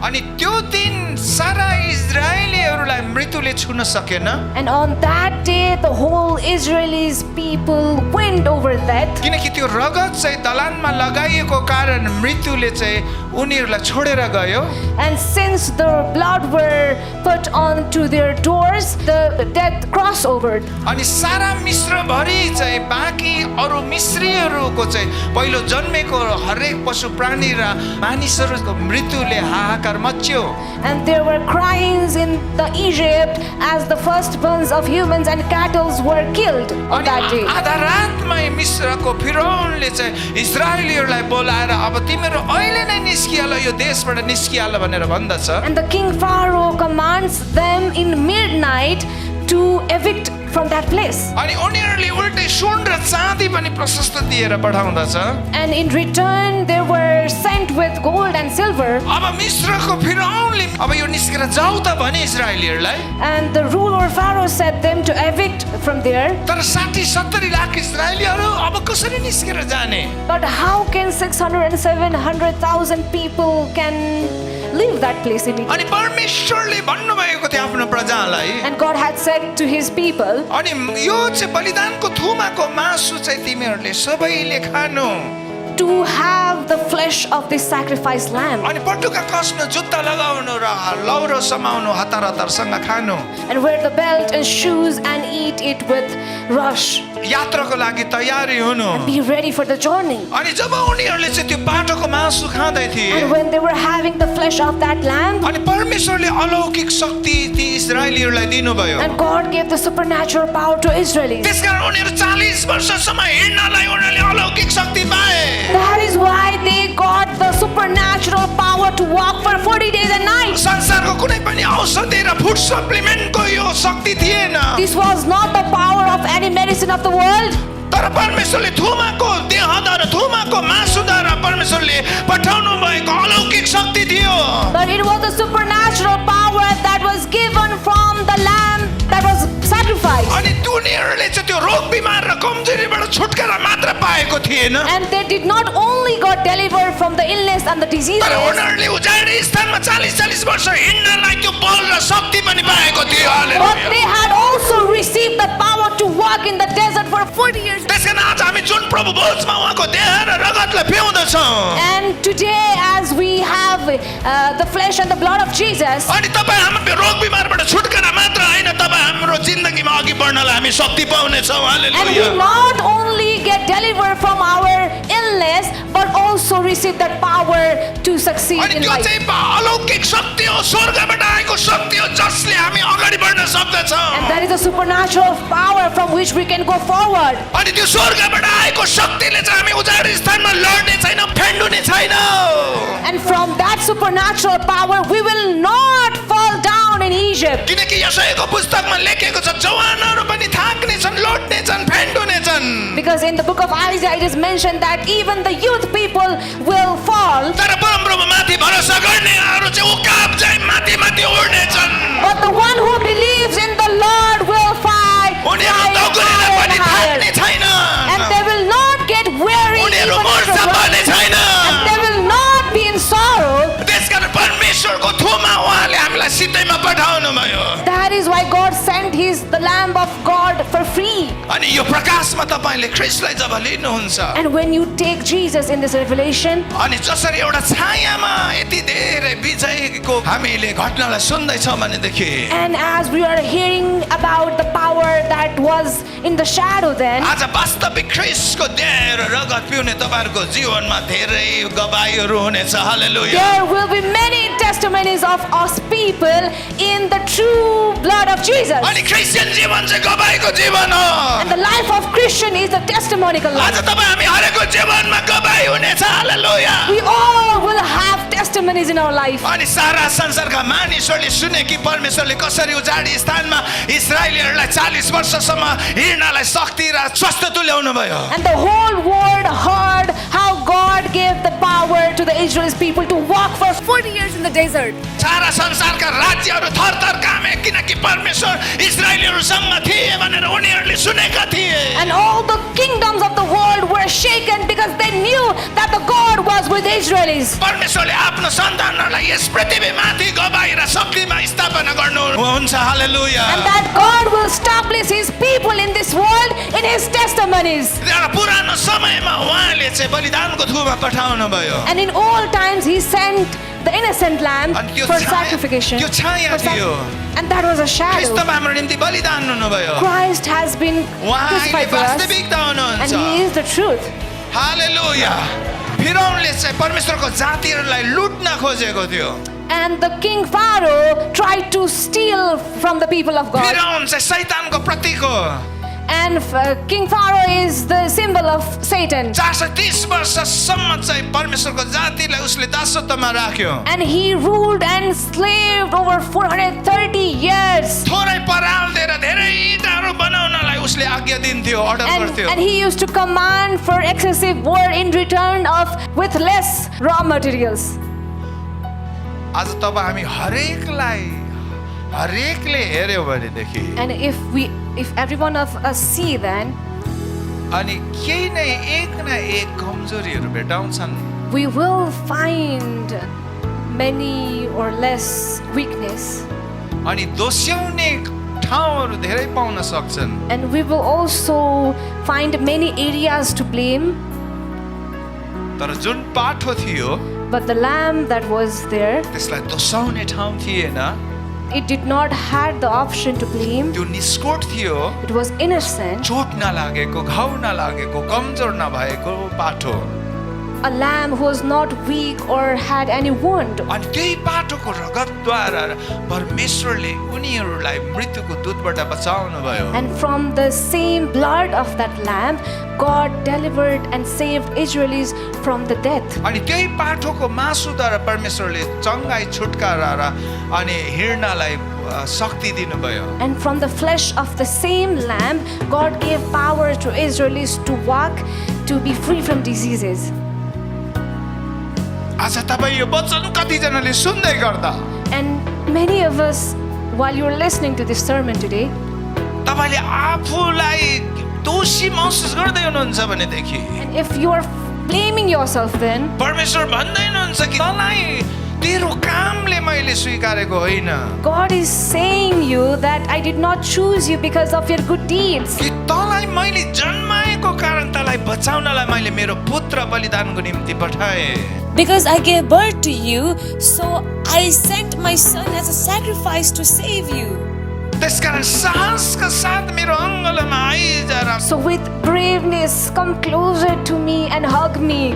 अनि त्यो दिन सारा इजरायलीहरूलाई मृत्युले छुन सकेन and on that day the whole Israelis people went over death, किनकि त्यो रगत चाहिँ दलानमा लगाइएको कारण मृत्युले चाहिँ उनीहरूलाई छोडेर गयो and since the blood were put onto their doors, the death crossed over. अनि सारा मिस्रभरि चाहिँ बाँकी अरू मिस्रीहरूको चाहिँ पहिलो जन्मेको हरेक पशु प्राणी र मानिसहरूको मृत्युले हाहाकार मच्यो And there were cryings in the Egypt as the firstborns of humans and cattle were killed on that day. आधा रातमै मिस्रको फिरौनले चाहिँ इजरायलीहरूलाई बोलाएर अब तिमीहरू अहिले नै निस्किहाल यो देशबाट निस्किहाल भनेर भन्दछ And the king Pharaoh commands them in midnight to evict from that place. अनि उनीहरूले उल्टै सुन र चाँदी पनि प्रशस्त दिएर पठाउँदछ And in return they were sent with gold and silver. अब मिस्रको फिरौनले अब यो निस्केर जाऊ त भने इजरायलीहरूलाई And the ruler Pharaoh said them to evict from there. तर 60-70 लाख इजरायलीहरू अब कसरी निस्केर जाने But how can 600 and 700,000 people can leave that place immediately? अनि परमेश्वरले भन्नुभएको थियो आफ्नो प्रजालाई And God had said to his people, अनि यो चाहिँ बलिदानको थुमाको मासु चाहिँ तिमीहरूले सबैले खानु to have the flesh of this sacrificed lamb. अनि पटुका कस्नु जुत्ता लगाउनु र लौरो समाउनु हतार हतारसँग खानु And wear the belt and shoes and eat it with rush. यात्राको लागि तयारी हुनु Be ready for the journey. अनि जब उनीहरूले चाहिँ त्यो बाटोको मासु खाँदै थिए And when they were having the flesh of that lamb, अनि परमेश्वरले अलौकिक शक्ति ती इजरायलीहरूलाई दिनुभयो and God gave the supernatural power to Israelis. त्यसकारण उनीहरू 40 वर्षसम्म हिँड्नलाई उनीहरूले अलौकिक शक्ति पाए That is why they got the supernatural power to walk for 40 days and nights. संसारको कुनै पनि औषधि र फुड सप्लिमेन्टको यो शक्ति थिएन This was not the power of any medicine of the world, तर परमेश्वरले थुमाको देहद्वारा थुमाको मासुद्वारा परमेश्वरले पठाउनु भएको अलौकिक शक्ति थियो but it was the supernatural power that was given from the lamb that was sacrificed. अनि उनीहरूले चाहिँ त्यो रोग बिमार र कमजोरीबाट छुटकारा मात्र पाएको थिएन And they did not only got delivered from the illness and the diseases, तर उनीहरूले उजाडी स्थानमा 40-40 वर्ष हिँड्नलाई त्यो बल र शक्ति पनि पाएको थियो but hallelujah they had also received the power to walk in the desert for 40 years. त्यसकारण आज हामी जुन प्रभु भोजमा उहाँको देह र रगतलाई पिउँदछौँ And today, as we have the flesh and the blood of Jesus, अनि तपाईँ हाम्रो रोग बिमारबाट छुटकारा मात्र होइन तपाईँ हाम्रो जिन्दगीमा अघि बढ्नलाई हामी शक्ति पाउनेछौँ and we hallelujah not only get delivered from our illness, but also receive that power to succeed अनि in त्यो life. चाहिँ अलौकिक शक्ति हो स्वर्गबाट आएको शक्ति हो जसले हामी अगाडि बढ्न सक्दछौँ And that is a supernatural power from which we can go forward. अनि त्यो स्वर्गबाट आएको शक्तिले चाहिँ हामी उजाडी स्थानमा लड्ने छैन फेन्डुने छैन And from that supernatural power, we will not fall down in Egypt. किनकि यसैको पुस्तकमा लेखेको छ जवानहरू पनि थाक्ने छन् लड्ने छन् फेन्डुने छन् Because in the book of Isaiah, it is mentioned that even the youth people will fall. तर परमप्रभु माथि भरोसा गर्नेहरू चाहिँ उकाब चाहिँ माथि माथि उड्ने छन् But the one who believes in the Lord will fly उनीहरू higher दौडिएर and पनि higher. थाक्ने छैन And they will not get weary even उनीहरू after मोर्चा running. पर्ने छैन And they will not be in sorrow. त्यसकारण परमेश्वरको थुमा उहाँले हामीलाई सिधैमा पठाउनु भयो That that is why God sent the Lamb of God for free. अनि यो प्रकाशमा तपाईले ख्रीष्टलाई जब लिनुहुन्छ And when you take Jesus in this revelation, अनि जसरी एउटा छायामा यति धेरै विजयको हामीले घटनालाई सुन्दैछौँ भनेदेखि and as we are hearing about the power that was in the shadow then, आज वास्तविक ख्रीष्टको देह र रगत पिउने तपाईहरुको जीवनमा धेरै गवाहीहरू हुनेछ हालेलुया there will be many testimonies of us people in the true blood of Jesus. अनि क्रिस्चियन जीवन चाहिँ गवाहीको जीवन हो And the life of Christian is a testimonial आज life. तपाई हामी हरेकको जीवनमा गवाही हुनेछ हालेलुया We all will have testimonies in our life. अनि सारा संसारका मानिसहरूले सुने कि परमेश्वरले कसरी उजाडी स्थानमा इस्राएलीहरूलाई 40 वर्षसम्म हिँड्नलाई शक्ति र स्वास्थ्य तुल्याउनु भयो And the whole world heard how God gave the power to the Israel's people to walk for 40 years in the desert. सारा संसारका राज्यहरू थरथर कामे किनकि परमेश्वर इस्राएलीहरूसँग थिए भनेर उनीहरूले सुनेका थिए And all the kingdoms of the world were shaken because they knew that the God was with the Israelis. परमेश्वरले आफ्नो सन्तानहरूलाई यस पृथ्वीमाथि गवाही र शक्तिमा स्थापना गर्नुहुन्छ हालेलुया And that God will establish His people in this world in His testimonies. र पुरानो समयमा उहाँले चाहिँ बलिदानको थुमा पठाउनु भयो And in all times He sent the innocent lamb And त्यो for छाया- sacrification. त्यो छाया For थियो। And that was a ख्रीष्ट shadow. हाम्रो निम्ति बलिदान हुनुभयो Christ has been उहाँ अहिले crucified for us वास्तविकता and हुनुहुन्छ He is the truth. हालेलुया फिरौनले चाहिँ परमेश्वरको जातिहरूलाई लुट्न खोजेको थियो And the king Pharaoh tried to steal from the people of God. फिरौन चाहिँ शैतानको प्रतीक हो And King Pharaoh is the symbol of Satan. 430 वर्षसम्म चाहिँ परमेश्वरको जातिलाई उसले दासत्वमा राख्यो And he ruled and slaved over 430 years. थोरै पराल दिएर धेरै ईँटाहरू बनाउनलाई उसले आज्ञा दिन्थ्यो अर्डर गर्थ्यो And he used to command for excessive war in return of with less raw materials. आज तपाईँ हामी हरेकले हेऱ्यो भनेदेखि And if every one of us see then, अनि केही न एक कमजोरीहरू भेटाउँछन् we will find many or less weakness. अनि दोस्याउने ठाउँहरू धेरै पाउन सक्छन् And we will also find many areas to blame. तर जुन पाठो थियो But the lamb that was there, त्यसलाई दोस्याउने ठाउँ थिएन it did not had the option to blame. त्यो निष्कोट थियो It was innocent. चोट नलागेको घाउ नलागेको कमजोर नभएको पाठो A lamb who was not weak or had any wound. अनि त्यही पाठोको रगतद्वारा परमेश्वरले उनीहरूलाई मृत्युको दूतबाट बचाउनु भयो And from the same blood of that lamb, God delivered and saved Israelis from the death. अनि त्यही पाठोको मासुद्वारा परमेश्वरले चङ्गाई छुटकारा र अनि हिँड्नलाई शक्ति दिनुभयो And from the flesh of the same lamb, God gave power to Israelis to walk, to be free from diseases. आज तपाईँ यो वचन कतिजनाले सुन्दै गर्दा And many of us, while you're listening to this sermon today, तपाईँले आफूलाई दोषी महसुस गर्दै हुनुहुन्छ भनेदेखि and if you're blaming yourself then, परमेश्वर भन्दै हुनुहुन्छ कि तँलाई तेरो कामले मैले स्वीकारेको होइन God is saying you that I did not choose you because of your good deeds. कि तँलाई मैले जन्माएको कारण तँलाई बचाउनलाई मैले मेरो पुत्र बलिदानको निम्ति पठाएँ Because I gave birth to you, so I sent my son as a sacrifice to save you. त्यसकारण साहसका साथ मेरो अङ्गलोमा आइजा र So with braveness, come closer to me and hug me.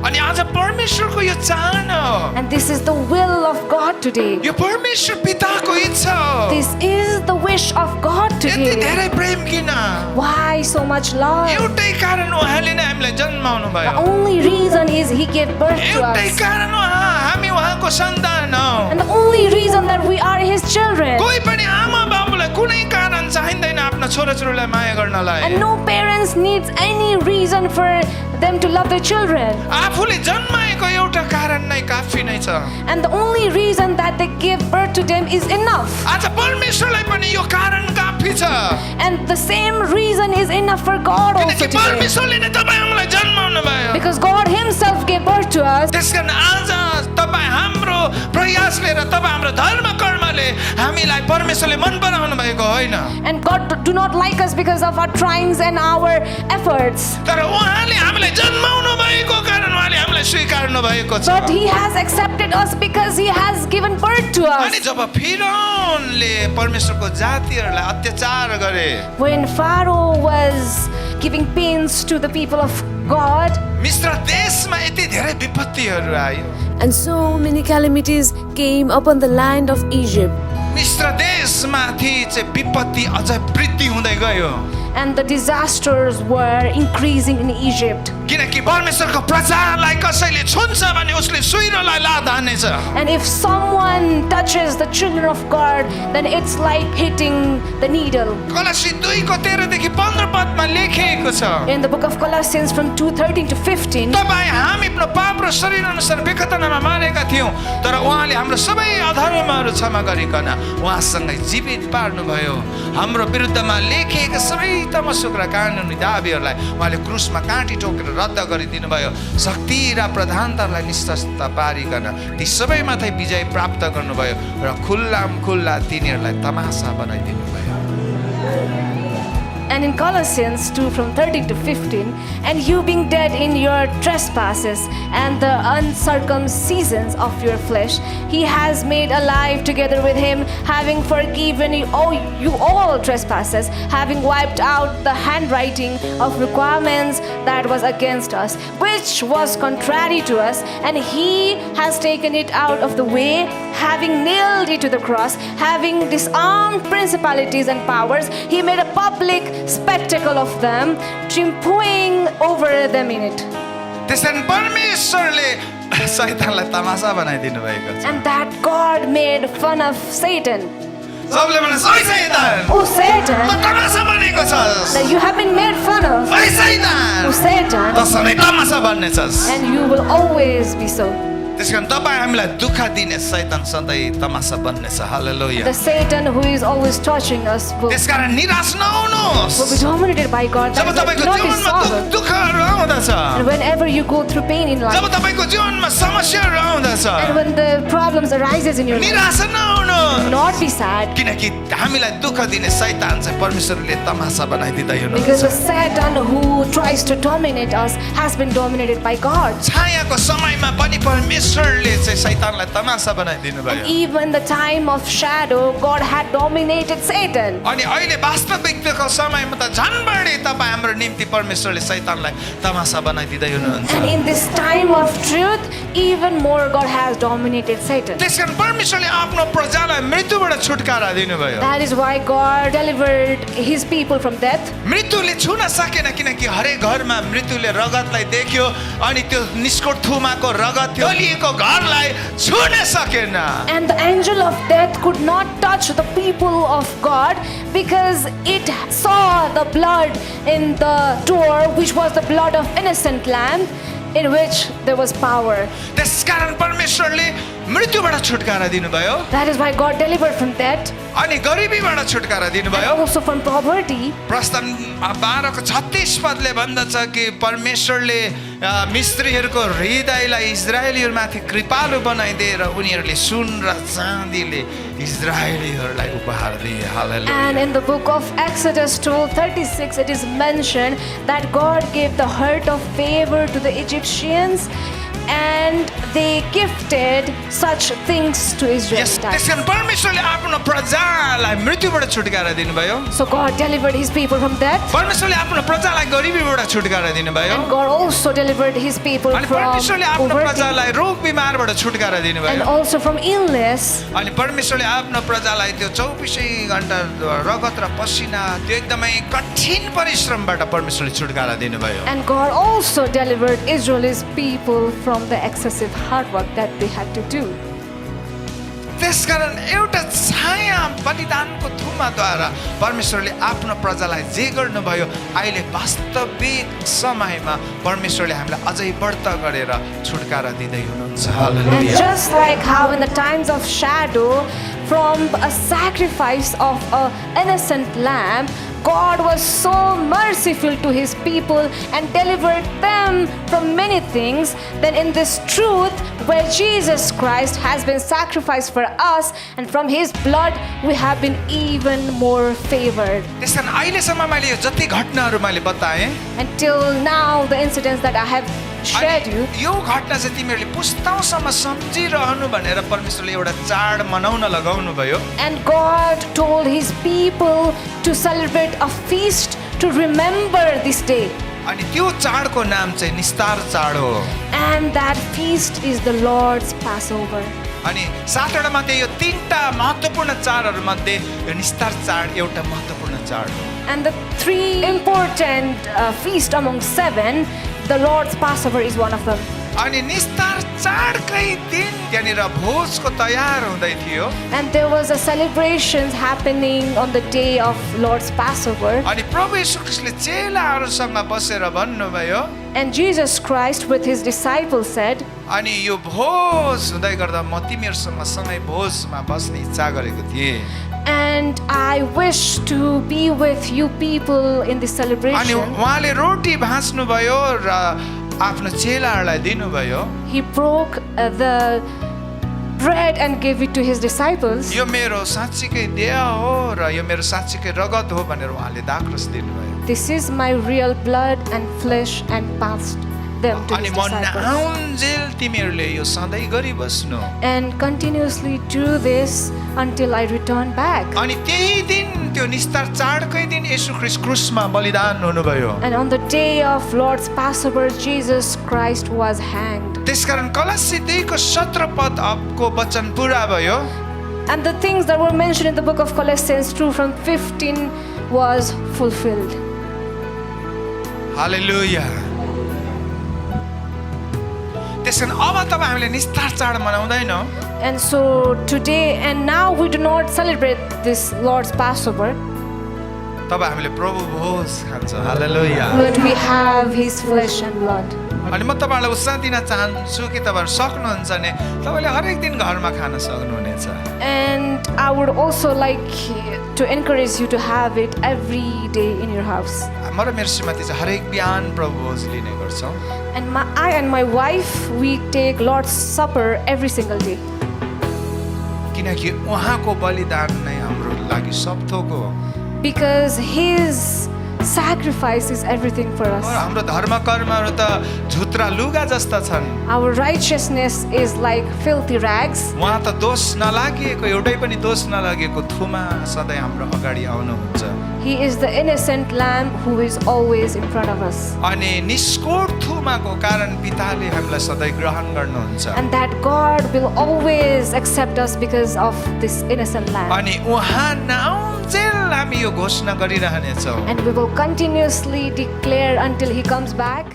अनि आज परमेश्वरको यो चाहना हो And this is the will of God today. यो परमेश्वर पिताको इच्छा हो This is the wish of God यति today. धेरै प्रेम किन Why so much love? एउटै कारण उहाँले नै हामीलाई जन्माउनु The भयो only reason is He gave birth to एउटै us. कारण हामी उहाँको सन्तान हौ And the only reason that we are His children. कोही पनि आमा बाबुलाई कुनै कारण चाहिँदैन आफ्नो छोराछोरीलाई माया गर्नलाई And no parents needs any reason for them to love their children. आफूले जन्माएको एउटा कारण नै काफी नै छ And the only reason that they give birth to them is enough. आज परमेश्वरलाई पनि यो कारण काफी छ And the same reason is enough for God also किनकि today. परमेश्वरले नै तपाईँलाई जन्माउनु भयो Because God Himself gave birth to us. त्यसकारण आज तपाईँ हाम्रो प्रयासले र तपाईँ हाम्रो धर्म कर्मले हामीलाई परमेश्वरले मन पराउनु भएको होइन। And God do not like us because of our tryings and our efforts. तर उहाँले हामीलाई जन्माउनु भएको कारण उहाँले हामीलाई स्वीकार्नु भएको छ। But He has accepted us because He has given birth to us. अनि जब फिरौनले परमेश्वरको जातिहरूलाई अत्याचार गरे, When Pharaoh was giving pains to the people of God, मिस्र देशमा यति धेरै विपत्तिहरू आयो। And so many calamities came upon the land of Egypt. मिस्र देशमाथि चाहिँ विपत्ति अझ वृद्धि हुँदै गयो। and the disasters were increasing in Egypt. किनकि परमेश्वरको प्रजालाई कसैले छुन्छ भने उसले सुइरोलाई लात हान्नेछ। And if someone touches the children of God, then it's like hitting the needle. कलसी 2 को 13 देखि 15 पदमा लेखिएको छ, In the book of Colossians from 2:13 to 15, तपाईँ हामी आफ्नो पाप र शरीर अनुसार बेखतनामा मारेका थियौं, तर उहाँले हाम्रो सबै अधर्महरू क्षमा गरिकन उहाँसँगै जीवित पार्नुभयो। हाम्रो विरुद्धमा लेखिएका सबै तमसुक र कानुनी दाबीहरूलाई उहाँले क्रुसमा काँटी टोकेर रद्द गरिदिनु भयो। शक्ति र प्रधानतालाई निष्ठता पारिकन ती सबैमाथि विजय प्राप्त गर्नुभयो र खुल्ला तिनीहरूलाई तमासा बनाइदिनु भयो। and in Colossians 2 from 13 to 15, and you being dead in your trespasses and the uncircumcisions of your flesh, he has made alive together with him, having forgiven you all trespasses, having wiped out the handwriting of requirements that was against us, which was contrary to us, and he has taken it out of the way, having nailed it to the cross, having disarmed principalities and powers, he made a public spectacle of them, triumphing over them in it. त्यसैले परमेश्वरले शैतानलाई तमासा बनाइदिनु भएको छ। And that God made fun of Satan. सबले भने शैतान, Oh Satan, त तमासा बनेको छस्। that you have been made fun of. ओइ शैतान, Oh Satan, त सधैँ तमासा बन्नेछस्। and you will always be so. त्यसकारण तपाईँ हामीलाई दुःख दिने शैतान सधैँ तमासा बन्नेछ। हालेलुया। The Satan who is always touching us will त्यसकारण निराश नहुनुहोस्। be dominated by God. Job That तपाईको will not be जीवनमा solved. दुःखहरू आउँदछ, And whenever you go through pain in job life, तपाईको जीवनमा समस्याहरू आउँदछ, and when the problems arises in your life, निराश नहुनुहोस्। not be sad, किनकि हामीलाई दुःख दिने शैतान चाहिँ परमेश्वरले तमासा बनाइदिँदै because हुनुहुन्छ। the Satan who tries to dominate us has been dominated by God. छायाको समयमा पनि परमेश्वरले चाहिँ शैतानलाई तमासा बनाइदिनु भयो। Even the time of shadow, God had dominated Satan. अनि अहिले वास्तविकताको समयमा त झन् बढी तपाईँ हाम्रो निम्ति परमेश्वरले शैतानलाई तमासा बनाइदिँदै हुनुहुन्छ। And in this time of truth, even more God has dominated Satan. त्यसकारण परमेश्वरले आफ्नो प्रजालाई मृत्युबाट छुटकारा दिनुभयो। That is why God delivered his people from death. मृत्युले छुन सकेन किनकि हरेक घरमा मृत्युले रगतलाई देख्यो अनि त्यो निस्कोट थुमाको रगत थियो लिएको घरलाई छुन सकेन। And the angel of death could not touch the people of God because it saw the blood in the door, which was the blood of innocent lamb, in which there was power. त्यसकारण परमेश्वरले मृत्युबाट छुटकारा दिनुभयो That is why God delivered from death अनि गरिबीबाट छुटकारा and दिनुभयो। also from poverty. प्रस्थान 12 को 36 पदले भन्दछ कि परमेश्वरले मिस्रीहरूको हृदयलाई इजरायलीहरूमाथि कृपालु बनाइदिएर उनीहरूले सुन र चाँदीले इजरायलीहरूलाई उपहार दिए। हालेलुया। And in the book of Exodus 12:36, it is mentioned that God gave the heart of favor to the Egyptians, and they gifted such things to Israel. त्यसकारण परमेश्वरले आफ्नो प्रजालाई मृत्युबाट छुटकारा दिनुभयो। So God delivered his people from death, परमेश्वरले आफ्नो प्रजालाई गरिबीबाट छुटकारा दिनुभयो and God also delivered his people अनि from परमेश्वरले आफ्नो poverty प्रजालाई रोग बिमारबाट छुटकारा and दिनुभयो also from illness. अनि परमेश्वरले आफ्नो प्रजालाई त्यो 24 घण्टा रगत र पसिना त्यो एकदमै कठिन परिश्रमबाट परमेश्वरले छुटकारा दिनुभयो। And God also delivered Israel's people from the excessive hard work that they had to do. त्यसकारण एउटा छाया बलिदानको थुमाद्वारा परमेश्वरले आफ्नो प्रजालाई जे गर्नुभयो अहिले वास्तविक समयमा परमेश्वरले हामीलाई अझै बढ्ता गरेर छुटकारा दिँदै हुनुहुन्छ। And hallelujah. just like how in the times of shadow, from a sacrifice of an innocent lamb, God was so merciful to his people and delivered them from many things, then in this truth where Jesus Christ has been sacrificed for us and from his blood we have been even more favored. त्यस कारण अहिलेसम्म मैले यो जति घटनाहरू मैले बताएँ, Until now, the incidents that I have shared you, यो घटना चाहिँ तिमीहरूले पुस्ताउँसम्म सम्झिरहनु भनेर परमेश्वरले एउटा चाड मनाउन लगाउनु भयो। and God told his people to celebrate a feast to remember this day. अनि त्यो चाडको नाम चाहिँ निस्तार चाड हो। And that feast is the Lord's Passover. अनि 7वटा मध्ये यो 3टा महत्त्वपूर्ण चाडहरू मध्ये यो निस्तार चाड एउटा महत्त्वपूर्ण चाड हो। And the three important feast among 7, the Lord's Passover is one of them. अनि निस्तार चाडकै दिन त्यहाँनिर भोजको तयार हुँदै थियो। And there was a celebrations happening on the day of Lord's Passover. अनि प्रभु येशू ख्रीष्टले चेलाहरूसँग बसेर भन्नुभयो, And Jesus Christ with his disciples said, अनि यो भोज हुँदै गर्दा म तिमीहरूसँग सँगै भोजमा बस्ने इच्छा गरेको थिएँ। and I wish to be with you people in this अनि celebration. उहाँले रोटी भाँच्नुभयो र आफ्नो चेलाहरूलाई दिनुभयो। He broke the bread and gave it to his disciples. यो मेरो साँच्चीकै देह हो र यो मेरो साँच्चीकै रगत हो भनेर उहाँले दाखरस दिनुभयो। This is my real blood and flesh, and passed them to अनि his म disciples. नआउन्जेल तिमीहरूले यो सधैँ गरिबस्नु। And continuously do this until I return back. अनि त्यही दिन त्यो निस्तार चाडकै दिन येशू ख्रीष्ट क्रुसमा बलिदान हुनुभयो। And on the day of Lord's Passover, Jesus Christ was hanged. त्यसकारण कलस्सी 2को 17 पदको वचन पुरा भयो। And the things that were mentioned in the book of Colossians 2 from 15 was fulfilled. हालेलुया। त्यसकारण अब तपाईँ हामीले निस्तार चाड मनाउँदैनौँ। And so today and now we do not celebrate this Lord's Passover, तब हामीले प्रभु भोज खान्छौँ। हालेलुया। but we have his flesh and blood. अनि म तपाईँहरूलाई उत्साह दिन चाहन्छु कि तपाईँहरू सक्नुहुन्छ भने तपाईँले हरेक दिन घरमा खान सक्नुहुनेछ। And I would also like to encourage you to have it every day in your house. म र मेरो श्रीमती चाहिँ हरेक बिहान प्रभु भोज लिने गर्छौँ। And I and my wife, we take Lord's Supper every single day. किनकि उहाँको बलिदान नै हाम्रो लागि सब थोक हो। Because his sacrifice is everything for us. हाम्रो धर्म कर्महरू त झुत्रा लुगा जस्ता छन्। Our righteousness is like filthy rags. उहाँ त दोष नलागिएको एउटै पनि दोष नलागेको थुमा सधैँ हाम्रो अगाडि आउनुहुन्छ। He is the innocent lamb who is always in front of us. अनि निष्कोट थुमाको कारण पिताले हामीलाई सधैँ ग्रहण गर्नुहुन्छ। And that God will always accept us because of this innocent lamb. अनि उहाँ नआउन्जेल हामी यो घोषणा गरिरहनेछौँ। And we will continuously declare until he comes back.